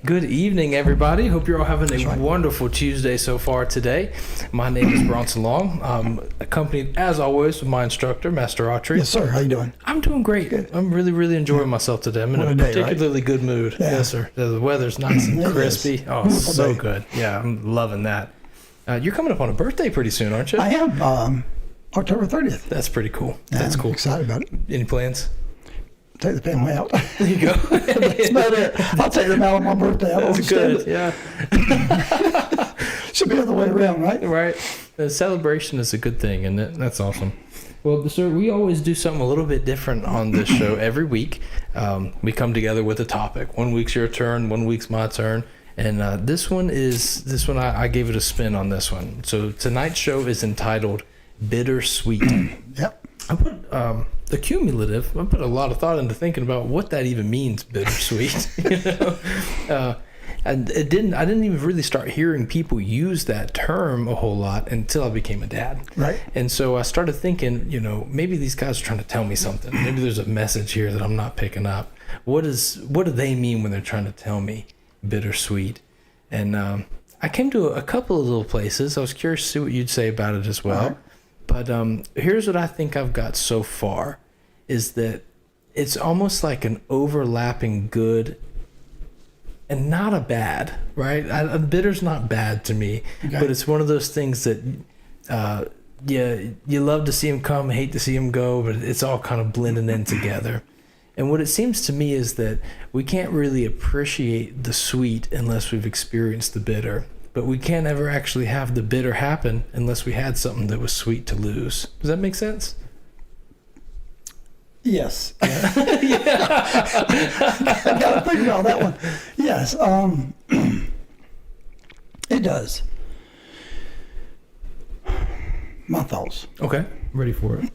Good evening, everybody. Hope you're all having a wonderful Tuesday so far today. My name is Bronson Long. I'm accompanied, as always, with my instructor, Master Autry. Yes, sir. How you doing? I'm doing great. Good. I'm really enjoying myself today. I'm in a particularly good mood. Yeah. Yes, sir. The weather's nice and crispy. Oh, so good. Yeah, I'm loving that. You're coming up on a birthday pretty soon, aren't you? I am. October 30th. That's pretty cool. That's cool. Excited about it. Any plans? Take the family out. There you go. That's about it. I'll take them out on my birthday. That's good. Yeah. Should be the other way around, right? Right. The celebration is a good thing, and that's awesome. Well, sir, we always do something a little bit different on this show every week. We come together with a topic. 1 week's your turn, 1 week's my turn. And this one I gave it a spin on this one. So tonight's show is entitled Bittersweet. Yep. I put the cumulative. I put a lot of thought into thinking about what that even means, bittersweet. And I didn't even really start hearing people use that term a whole lot until I became a dad. Right. And so I started thinking, maybe these guys are trying to tell me something. Maybe there's a message here that I'm not picking up. What do they mean when they're trying to tell me bittersweet? And I came to a couple of little places. I was curious to see what you'd say about it as well. Right. But here's what I think I've got so far, is that it's almost like an overlapping good and not a bad, right? Bitter's not bad to me, okay. But it's one of those things that, you love to see him come, hate to see him go, but it's all kind of blending in together. And what it seems to me is that we can't really appreciate the sweet unless we've experienced the bitter. But we can't ever actually have the bitter happen unless we had something that was sweet to lose. Does that make sense? Yes. Yeah. I got to think about that one. Yes. It does. My thoughts. Okay. Ready for it.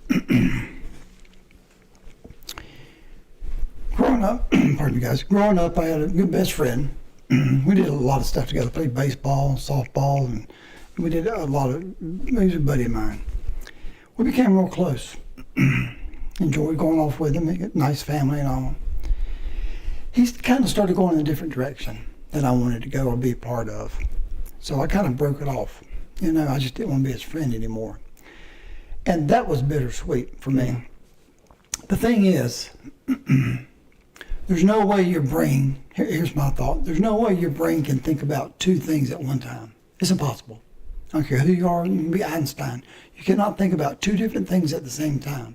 Growing up, pardon me guys, I had a good best friend. We did a lot of stuff together, played baseball, softball, and we did a lot of, he was a buddy of mine. We became real close. Enjoyed going off with him, a nice family and all. He kind of started going in a different direction that I wanted to go or be a part of. So I kind of broke it off. I just didn't want to be his friend anymore. And that was bittersweet for me. The thing is, there's no way your brain, here's my thought, there's no way your brain can think about two things at one time. It's impossible. I don't care who you are, you can be Einstein. You cannot think about two different things at the same time.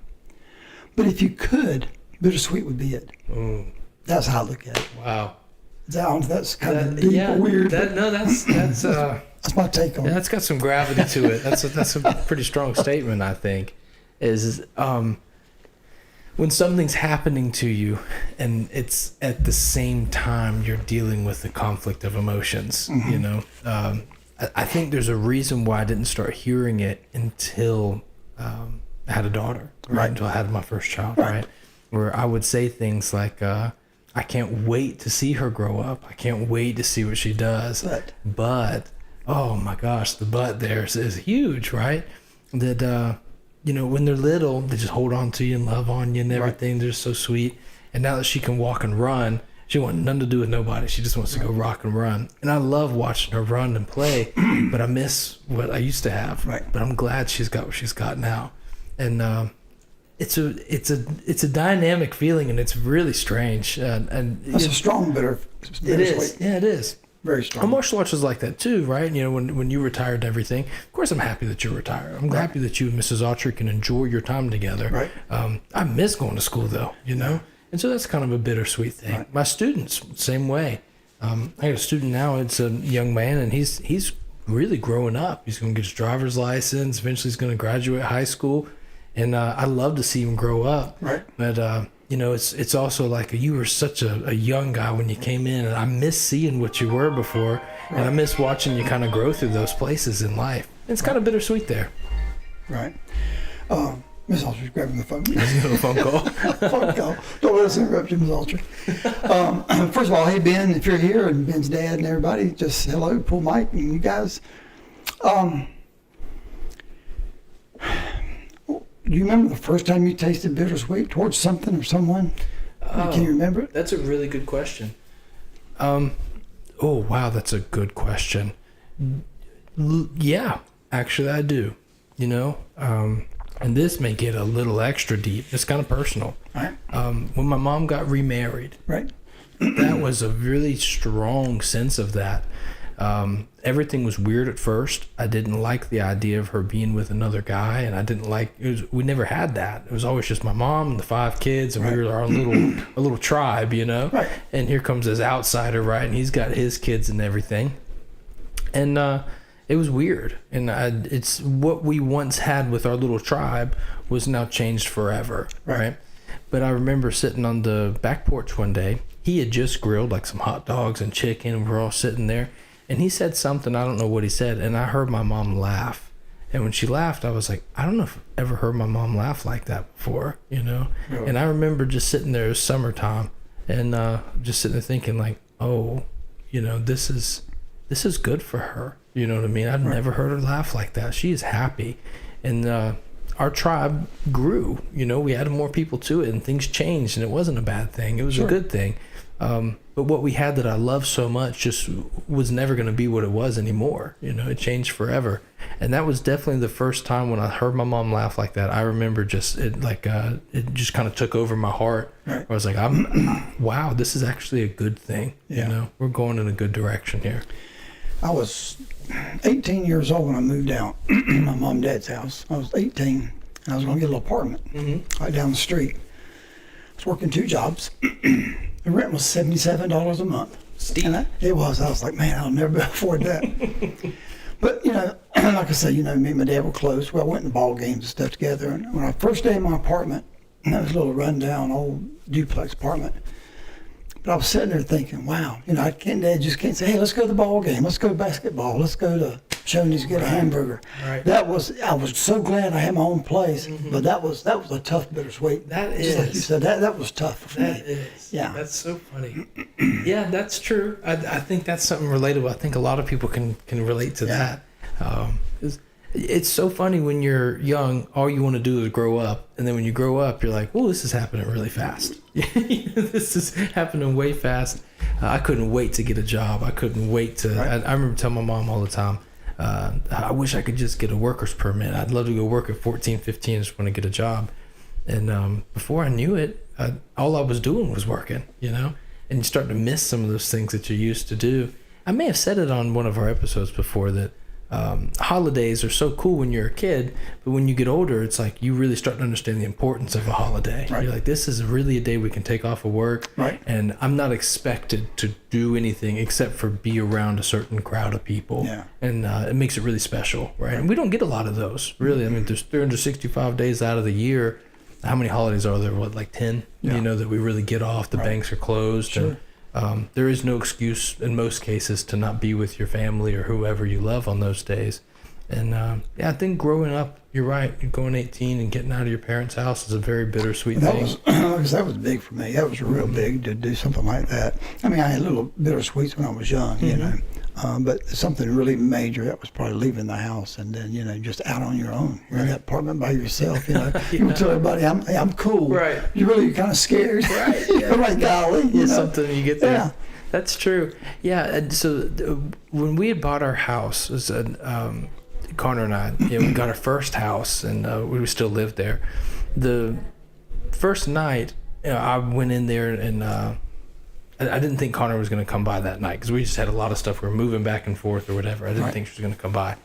But if you could, bittersweet would be it. Mm. That's how I look at it. Wow. That's kind of deep or weird. That's my take on it. That's got some gravity to it. That's a pretty strong statement, I think. When something's happening to you and it's at the same time you're dealing with the conflict of emotions, I think there's a reason why I didn't start hearing it until I had a daughter, right? Until I had my first child, right? Where I would say things like, I can't wait to see her grow up. I can't wait to see what she does. But oh my gosh, the but there is huge, right? That, when they're little, they just hold on to you and love on you and everything. Right. They're so sweet. And now that she can walk and run, she wants nothing to do with nobody. She just wants to go rock and run. And I love watching her run and play, but I miss what I used to have. Right. But I'm glad she's got what she's got now. And it's a dynamic feeling, and it's really strange. And that's a strong bitter. It is. Yeah, it is. Very strong. Martial arts was like that too, right? When you retired and everything. Of course, I'm happy that you're retired. I'm happy that you and Mrs. Autry can enjoy your time together. Right. I miss going to school though, and so that's kind of a bittersweet thing. Right. My students, same way. I got a student now. It's a young man, and he's really growing up. He's going to get his driver's license. Eventually, he's going to graduate high school, and I love to see him grow up. Right. But it's also like you were such a young guy when you came in, and I miss seeing what you were before, and I miss watching you kind of grow through those places in life. It's kind of bittersweet there. Right. Miss Autry's grabbing the phone. A phone call. Phone call. Don't let us interrupt you, Miss Autry. First of all, hey Ben, if you're here, and Ben's dad and everybody, just hello, pull Mike and you guys. Do you remember the first time you tasted bittersweet towards something or someone? Can you remember it? That's a really good question. Oh, wow, that's a good question. Yeah, actually, I do. You know, and this may get a little extra deep. It's kind of personal. Right. When my mom got remarried, Right. that was a really strong sense of that. Everything was weird at first. I didn't like the idea of her being with another guy, and I didn't like we never had that. It was always just my mom and the 5 kids, and we were our little tribe, you know. Right. And here comes this outsider, right? And he's got his kids and everything, and it was weird. And it's what we once had with our little tribe was now changed forever, right? But I remember sitting on the back porch one day. He had just grilled like some hot dogs and chicken, and we're all sitting there. And he said something, I don't know what he said, and I heard my mom laugh. And when she laughed, I was like, I don't know if I've ever heard my mom laugh like that before, you know? Really? And I remember just sitting there, it was summertime, and just sitting there thinking like, oh, you know, this is good for her. You know what I mean? I've never heard her laugh like that. She is happy. And our tribe grew, you know, we added more people to it, and things changed, and it wasn't a bad thing. It was a good thing. But what we had that I love so much just was never going to be what it was anymore. You know, it changed forever. And that was definitely the first time when I heard my mom laugh like that. I remember it just kind of took over my heart. Right. I was like, wow, this is actually a good thing. Yeah. You know, we're going in a good direction here. I was 18 years old when I moved out my mom and dad's house. I was 18, and I was going to get a little apartment right down the street. I was working 2 jobs. The rent was $77 a month. Steep. And it was. I was like, man, I'll never afford that. But, you know, like I said, you know, me and my dad were close. We went to ball games and stuff together. And when I first day in my apartment, that was a little rundown old duplex apartment. But I was sitting there thinking, wow, you know, Dad just can't say, hey, let's go to the ball game. Let's go to basketball. Let's go to Shoney's to get a hamburger. Right. I was so glad I had my own place, but that was a tough, bittersweet. That Just is. like you said, that was tough for me. That is. Yeah. That's so funny. Yeah, that's true. I think that's something relatable. I think a lot of people can relate to that. It's so funny when you're young, all you want to do is grow up. And then when you grow up, you're like, well, this is happening really fast. This is happening way fast. I couldn't wait to get a job. I couldn't wait to, I remember telling my mom all the time, I wish I could just get a worker's permit. I'd love to go work at 14, 15, just want to get a job. And before I knew it, all I was doing was working, you know? And you start to miss some of those things that you used to do. I may have said it on one of our episodes before that holidays are so cool when you're a kid, but when you get older, it's like you really start to understand the importance of a holiday. Right. You're like, this is really a day we can take off of work, Right. and I'm not expected to do anything except for be around a certain crowd of people. Yeah. And it makes it really special, right? And we don't get a lot of those, really. I mean, there's 365 days out of the year. How many holidays are there? What, like 10? Yeah. You know, that we really get off. The banks are closed. Sure. And there is no excuse in most cases to not be with your family or whoever you love on those days. And I think growing up, you're right. You're going 18 and getting out of your parents' house is a very bittersweet thing. That was big for me. That was real big to do something like that. I mean, I had a little bittersweets when I was young, you know. But something really major, that was probably leaving the house and then, you know, just out on your own. You're in that apartment by yourself, you know. You tell everybody, I'm cool. Right. You're really kind of scared. Right. You're like, golly, you know. Something you get there. Yeah. That's true. Yeah. And so when we had bought our house, Connor and I, you know, we got our first house and we still lived there. The first night, you know, I went in there and I didn't think Connor was going to come by that night because we just had a lot of stuff. We were moving back and forth or whatever. I didn't think she was going to come by.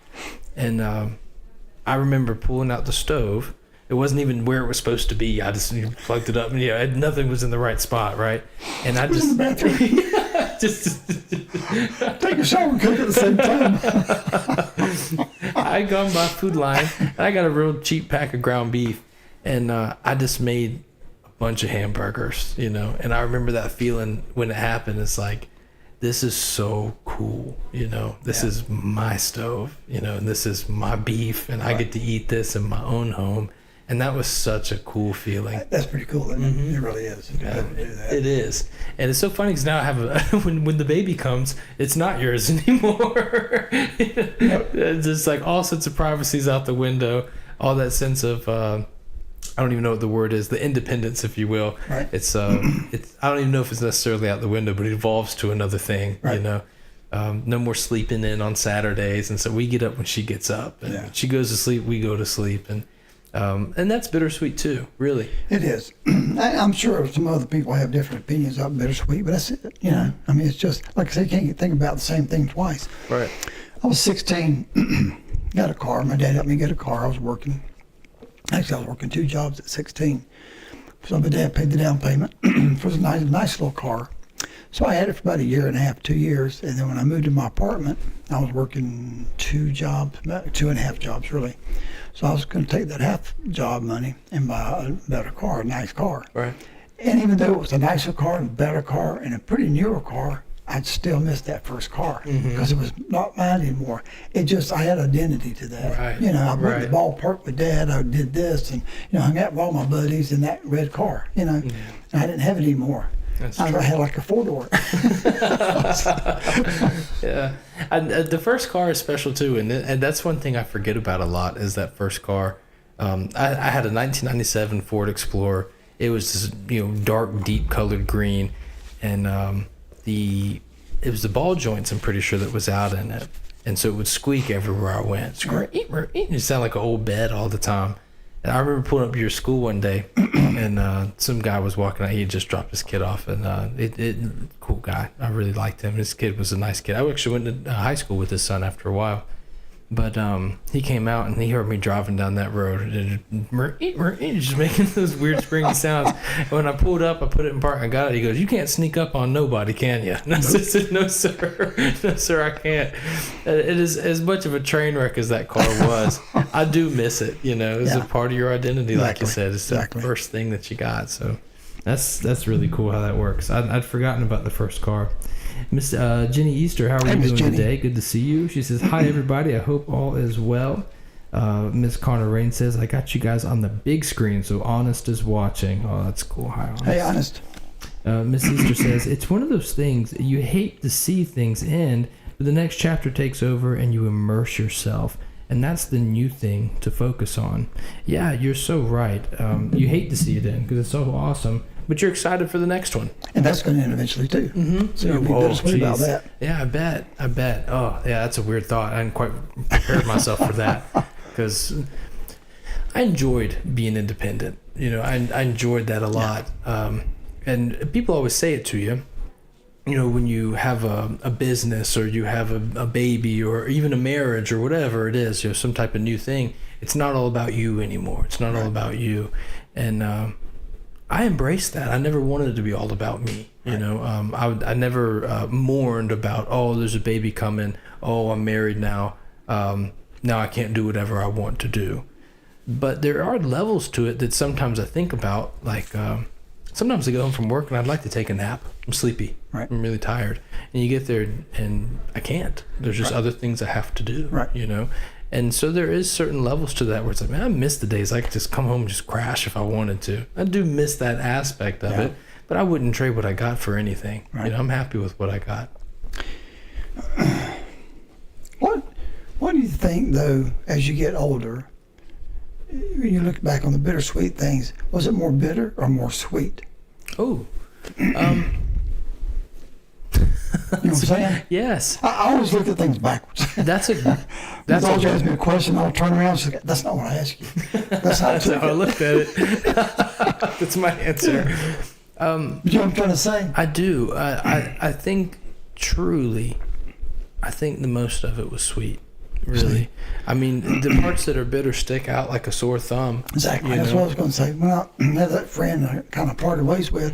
And I remember pulling out the stove. It wasn't even where it was supposed to be. I just plugged it up and nothing was in the right spot, right? And I just... in the bathroom. just Take a shower and cook at the same time. I gone by Food Line and I got a real cheap pack of ground beef and I just made a bunch of hamburgers, you know. And I remember that feeling when it happened. It's like, this is so cool, you know. This is my stove, you know, and this is my beef, and I get to eat this in my own home. And that was such a cool feeling. That's pretty cool, isn't it? It really is. To be able to do that. It is. And it's so funny because now I have when the baby comes, it's not yours anymore. It's just like all sense of privacy is out the window. All that sense of I don't even know what the word is, the independence, if you will. Right. It's I don't even know if it's necessarily out the window, but it evolves to another thing, Right. you know. No more sleeping in on Saturdays, and so we get up when she gets up, and when she goes to sleep, we go to sleep, and that's bittersweet too, really. It is. I'm sure some other people have different opinions of bittersweet, but that's it. You know, I mean, it's just like I say, you can't think about the same thing twice. Right. I was 16, got a car. My dad helped me get a car. I was working 2 jobs at 16. So my dad paid the down payment for a nice little car. So I had it for about 1.5 years, 2 years. And then when I moved to my apartment, I was working 2 jobs, about 2.5 jobs really. So I was going to take that half job money and buy a better car, a nice car. Right. And even though it was a nicer car, a better car, and a pretty newer car, I'd still miss that first car because it was not mine anymore. It just, I had identity to that. Right. You know, I went to the ballpark with Dad, I did this, and, you know, hung out with all my buddies in that red car, you know, and I didn't have it anymore. I had like a 4-door. Yeah. The first car is special too, and that's one thing I forget about a lot is that first car. I had a 1997 Ford Explorer. It was this, you know, dark, deep colored green, and it was the ball joints, I'm pretty sure, that was out in it, and so it would squeak everywhere I went. It sounded like an old bed all the time. And I remember pulling up to your school one day, and some guy was walking out. He had just dropped his kid off, and cool guy. I really liked him. His kid was a nice kid. I actually went to high school with his son after a while. But he came out, and he heard me driving down that road, and just making those weird springy sounds. And when I pulled up, I put it in park, I got it. He goes, "You can't sneak up on nobody, can you?" And I said, "No, sir. No, sir, I can't." It is as much of a train wreck as that car was. I do miss it. You know, it's a part of your identity, like you said. It's the first thing that you got. So that's really cool how that works. I'd forgotten about the first car. Miss Jenny Easter, how are you doing today? Good to see you. She says, "Hi, everybody. I hope all is well." Miss Connor Rain says, "I got you guys on the big screen, so Honest is watching." Oh, that's cool. Hi, Honest. Hey, Honest. Miss Easter says, "It's one of those things you hate to see things end, but the next chapter takes over and you immerse yourself. And that's the new thing to focus on." Yeah, you're so right. You hate to see it end because it's so awesome. But you're excited for the next one. And that's going to end eventually, too. Mm-hmm. So you'll be bittersweet about that. Yeah, I bet. Oh, yeah, that's a weird thought. I hadn't quite prepared myself for that. Because I enjoyed being independent. You know, I enjoyed that a lot. And people always say it to you. You know, when you have a business or you have a baby or even a marriage or whatever it is, you know, some type of new thing, it's not all about you anymore. It's not all about you. And I embraced that. I never wanted it to be all about me. You know, I never mourned about, oh, there's a baby coming. Oh, I'm married now. Now I can't do whatever I want to do. But there are levels to it that sometimes I think about. Like sometimes I go home from work and I'd like to take a nap. I'm sleepy. Right. I'm really tired. And you get there and I can't. There's just other things I have to do. Right. You know. And so there is certain levels to that where it's like, man, I miss the days I could just come home and just crash if I wanted to. I do miss that aspect of it, but I wouldn't trade what I got for anything. Right. You know, I'm happy with what I got. What do you think, though, as you get older, when you look back on the bittersweet things, was it more bitter or more sweet? Oh, You know what I'm saying? Yes. I always look at things backwards. That's always ask me a question, I'll turn around and say, "That's not what I asked you." That's how I looked at it. That's my answer. You know what I'm trying to say? I do. I think truly, I think the most of it was sweet. Really. I mean, the parts that are bitter stick out like a sore thumb. Exactly. That's what I was going to say. When I had that friend I kind of parted ways with,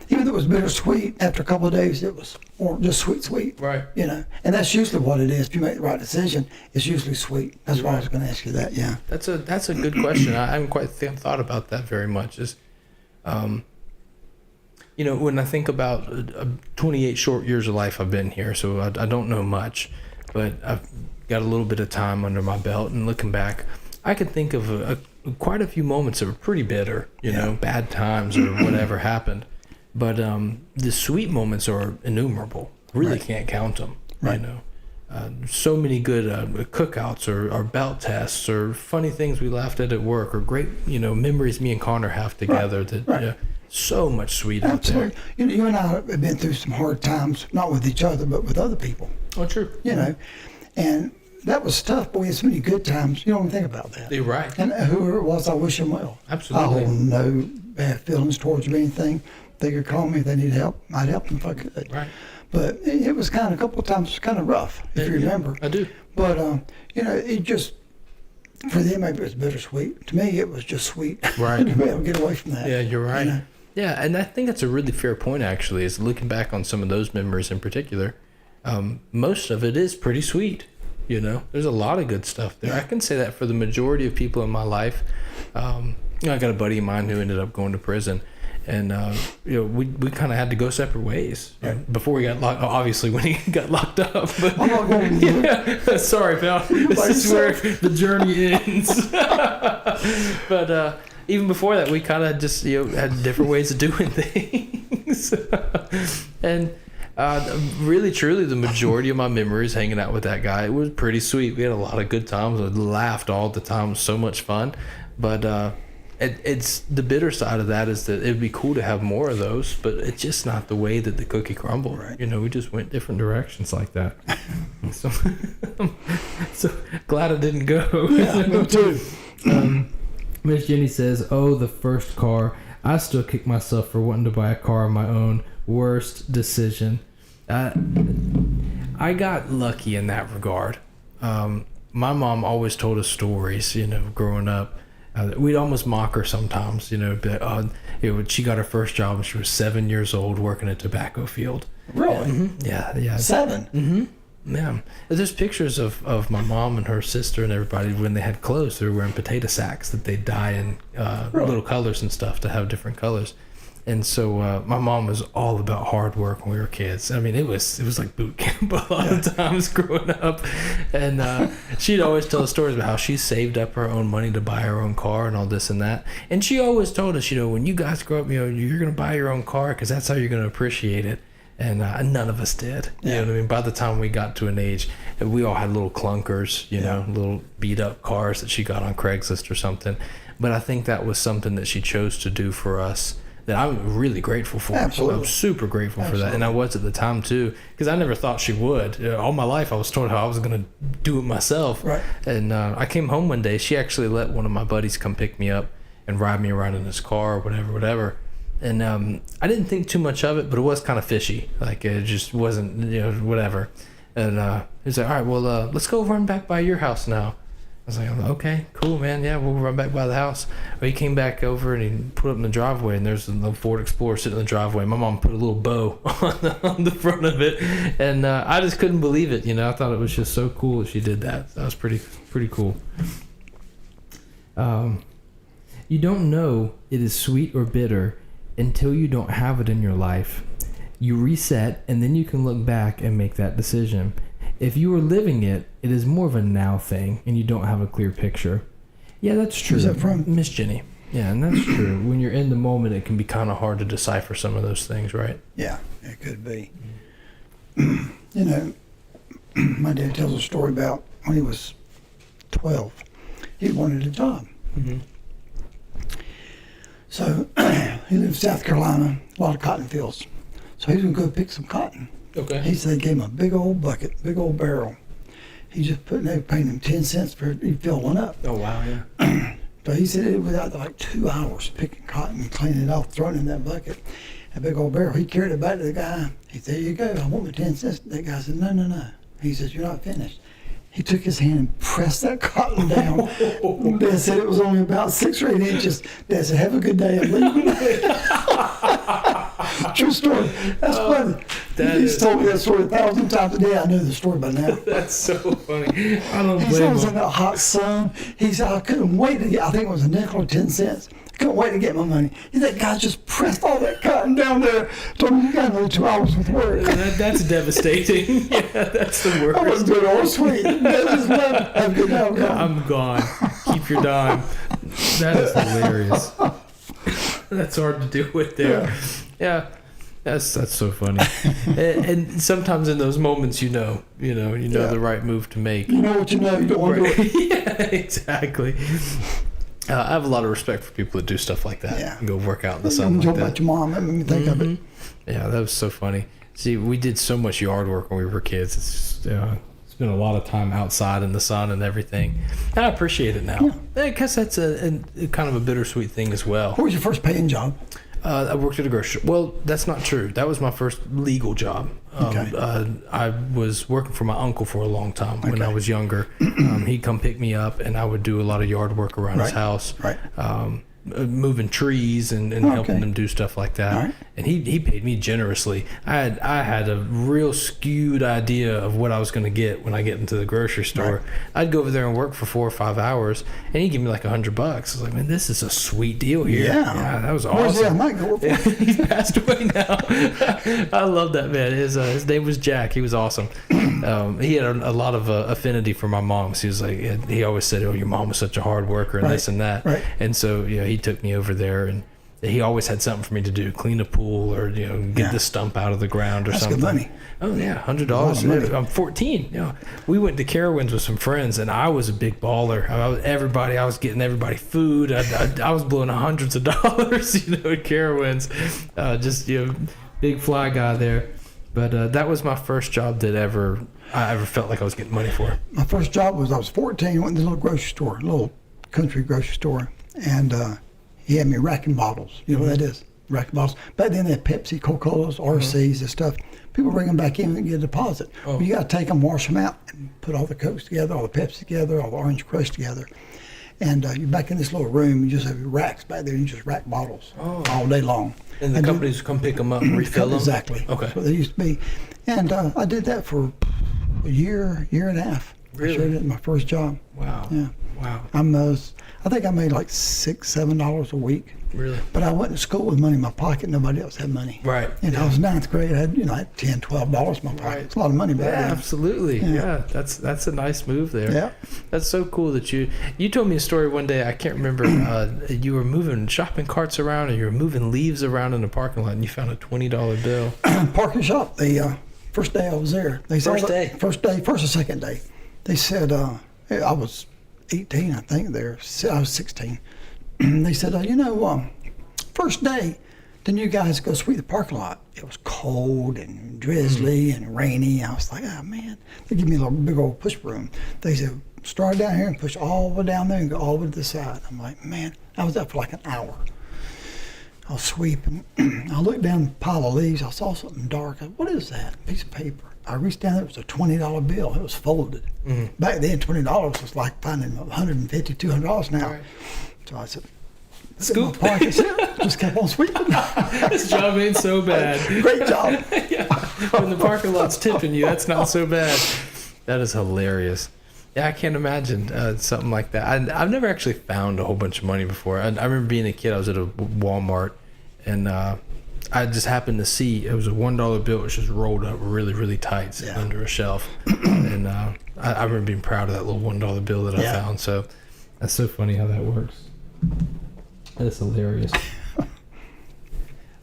even though it was bittersweet, after a couple of days, it was more just sweet. Right. You know, and that's usually what it is. If you make the right decision, it's usually sweet. That's why I was going to ask you that. Yeah. That's a good question. I haven't quite thought about that very much. You know, when I think about 28 short years of life I've been here, so I don't know much, but I've got a little bit of time under my belt, and looking back, I could think of quite a few moments that were pretty bitter, you know, bad times or whatever happened. But the sweet moments are innumerable. Really can't count them, you know. So many good cookouts or belt tests or funny things we laughed at work or great, you know, memories me and Connor have together that so much sweet out there. You and I have been through some hard times, not with each other, but with other people. Oh, true. You know, and that was tough, but we had so many good times. You don't even think about that. You're right. And whoever it was, I wish them well. Absolutely. I hold no bad feelings towards them or anything. They could call me if they need help. I'd help them if I could. Right. But it was kind of, a couple of times, kind of rough, if you remember. I do. But, you know, it just, for them, maybe it was bittersweet. To me, it was just sweet. Right. to be able to get away from that. Yeah, you're right. You know? Yeah, and I think that's a really fair point, actually, is looking back on some of those memories in particular. Most of it is pretty sweet. You know, there's a lot of good stuff there. Yeah. I can say that for the majority of people in my life. You know, I got a buddy of mine who ended up going to prison. And, you know, we kind of had to go separate ways before we got locked. Obviously, when he got locked up. But, I'm not going to yeah, sorry, pal. This is where the journey ends. But even before that, we kind of just, you know, had different ways of doing things. And really, truly, the majority of my memories hanging out with that guy, it was pretty sweet. We had a lot of good times. We laughed all the time. It was so much fun. But it's the bitter side of that is that it'd be cool to have more of those, but it's just not the way that the cookie crumbled. Right. You know, we just went different directions like that. so, so glad I didn't go. Yeah, me too. Miss Jenny says, "Oh, the first car. I still kick myself for wanting to buy a car of my own. Worst decision." I got lucky in that regard. My mom always told us stories, you know, growing up. We'd almost mock her sometimes, you know, but she got her first job when she was 7 years old working a tobacco field. Really? Yeah. 7? Yeah. There's pictures of my mom and her sister and everybody when they had clothes. They were wearing potato sacks that they dye in little colors and stuff to have different colors. And so my mom was all about hard work when we were kids. I mean, it was like boot camp a lot of times growing up. And she'd always tell us stories about how she saved up her own money to buy her own car and all this and that. And she always told us, you know, when you guys grow up, you know, you're going to buy your own car because that's how you're going to appreciate it. And none of us did. You know what I mean? By the time we got to an age, we all had little clunkers, you know, little beat up cars that she got on Craigslist or something. But I think that was something that she chose to do for us that I'm really grateful for. Absolutely. I'm super grateful for that. And I was at the time too, because I never thought she would. All my life I was told how I was going to do it myself. Right. And I came home one day. She actually let one of my buddies come pick me up and ride me around in his car or whatever. And I didn't think too much of it, but it was kind of fishy. Like it just wasn't, you know, whatever. And he was like, all right, well, let's go run back by your house now. I was like, okay, cool, man. Yeah, we'll run back by the house. Well, he came back over and he put up in the driveway, and there's a little Ford Explorer sitting in the driveway. My mom put a little bow on the front of it, and I just couldn't believe it. You know, I thought it was just so cool that she did that. That was pretty cool. You don't know it is sweet or bitter until you don't have it in your life. You reset, and then you can look back and make that decision. If you are living it, it is more of a now thing, and you don't have a clear picture. Yeah, that's true. Who's that from? Miss Jenny. Yeah, and that's true. When you're in the moment, it can be kind of hard to decipher some of those things, right? Yeah, it could be. You know, my dad tells a story about when he was 12, he wanted a job. Mm-hmm. So he lived in South Carolina, a lot of cotton fields. So he was going to go pick some cotton. Okay. He said they gave him a big old bucket, big old barrel. He just they were paying him 10 cents for he fill one up. Oh, wow, yeah. But he said it was out like 2 hours picking cotton, cleaning it off, throwing it in that bucket. A big old barrel. He carried it back to the guy. He said, there you go, I want my 10 cents. That guy said, no. He says, you're not finished. He took his hand and pressed that cotton down. Dad said it was only about 6 or 8 inches. Dad said, have a good day, I'm leaving. True story. That's funny. He's told me that story 1,000 times a day. I know the story by now. That's so funny. I don't He said it blame was in him. that hot sun. He said, I couldn't wait to get, I think it was a nickel or 10 cents. I couldn't wait to get my money. He said, guy just pressed all that cotton down there. Told me, you got another 2 hours with work. That's devastating. Yeah, that's the worst. That was good or sweet. That just left. Have a good day. I'm gone. I'm gone. Keep your dime. That is hilarious. That's hard to deal with there. Yeah. That's so funny. and sometimes in those moments, you know the right move to make. You know what you know. You don't want to do it. Yeah, exactly. I have a lot of respect for people that do stuff like that. Yeah. And go work out in the I'm sun like talking that. about your mom. That made me think of it. Yeah, that was so funny. See, we did so much yard work when we were kids. It's just, spent a lot of time outside in the sun and everything. And I appreciate it now. I guess that's a kind of a bittersweet thing as well. What was your first paying job? I worked at a grocery store. Well, that's not true. That was my first legal job. I was working for my uncle for a long time when I was younger. He'd come pick me up, and I would do a lot of yard work around his house. Right. Moving trees and helping them do stuff like that. All right. And he paid me generously. I had a real skewed idea of what I was going to get when I get into the grocery store. Right. I'd go over there and work for 4 or 5 hours, and he'd give me like $100. I was like, man, this is a sweet deal here. Yeah, that was Where's awesome. that? I might go work for He's passed away now. I love that man. His name was Jack. He was awesome. He had a lot of affinity for my mom. So he was like, he always said, "Oh, your mom was such a hard worker," and this and that. Right. And so he took me over there, and he always had something for me to do: clean a pool, or get the stump out of the ground, or That's something. good money. Oh yeah, $100. money. I'm 14. We went to Carowinds with some friends, and I was a big baller. I was getting everybody food. I was blowing hundreds of dollars, at Carowinds. Just big fly guy there. But that was my first job that I ever felt like I was getting money for. My first job was I was 14. I went to the little grocery store, little country grocery store, and he had me racking bottles. You know what that is? Racking bottles. Back then they had Pepsi, Coca-Colas, RCs and stuff. People bring them back in and get a deposit. Oh. Well, you got to take them, wash them out, and put all the Cokes together, all the Pepsi together, all the Orange Crush together. And you're back in this little room. You just have your racks back there, and you just rack bottles all day long. And the companies come pick them up and refill them? Exactly. Okay. That's what they used to be. And I did that for a year and a half. Really? I sure did, my first job. Wow. Yeah. Wow. I think I made like $6, $7 a week. Really? But I went to school with money in my pocket. Nobody else had money. Right. And I was ninth grade. I had, I had $10, $12 in my pocket. Right. It's a lot of money back Yeah, then. absolutely. Yeah, that's a nice move there. Yeah. That's so cool that you told me a story one day. I can't remember. You were moving shopping carts around, or you were moving leaves around in the parking lot, and you found a $20 bill. Parking shop. The first day I was there. They said, First or second day. They said I was 18, I think. There, I was 16. They said, first day, then you guys go sweep the parking lot. It was cold and drizzly and rainy. I was like, oh man. They give me a little big old push broom. They said, start down here and push all the way down there and go all the way to the side. I'm like, man. I was up for like an hour. I was sweeping. I looked down the pile of leaves. I saw something dark. I said, what is that? A piece of paper. I reached down there. It was a $20 bill. It was folded. Mm-hmm. Back then, $20 was like finding $150, $200 now. Right. So I said, Scoop. Just kept on sweeping. This job ain't so bad. Great job. Yeah. When the parking lot's tipping you, that's not so bad. That is hilarious. Yeah, I can't imagine something like that. I've never actually found a whole bunch of money before. I remember being a kid. I was at a Walmart, and I just happened to see it was a $1 bill. It was just rolled up really, really tight sitting under a shelf. And I remember being proud of that little $1 bill that I found. So that's so funny how that works. That is hilarious.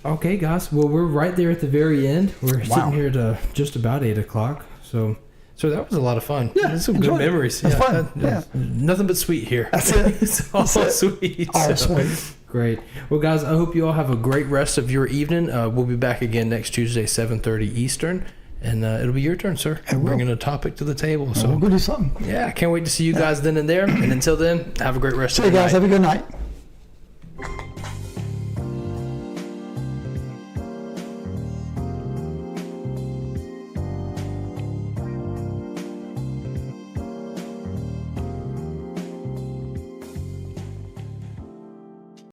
Okay, guys. Well, we're right there at the very end. We're sitting here to just about 8 o'clock. So that was a lot of fun. Yeah, That's some good memories. That's fun. Nothing but sweet here. That's it. It's all sweet. All so. sweet. Great. Well, guys, I hope you all have a great rest of your evening. We'll be back again next Tuesday, 7:30 Eastern. And it'll be your turn, sir. Bringing a topic to the table. So We'll go do something. yeah, I can't wait to see you guys then and there. And until then, have a great rest of See you your guys. night. Have a good night.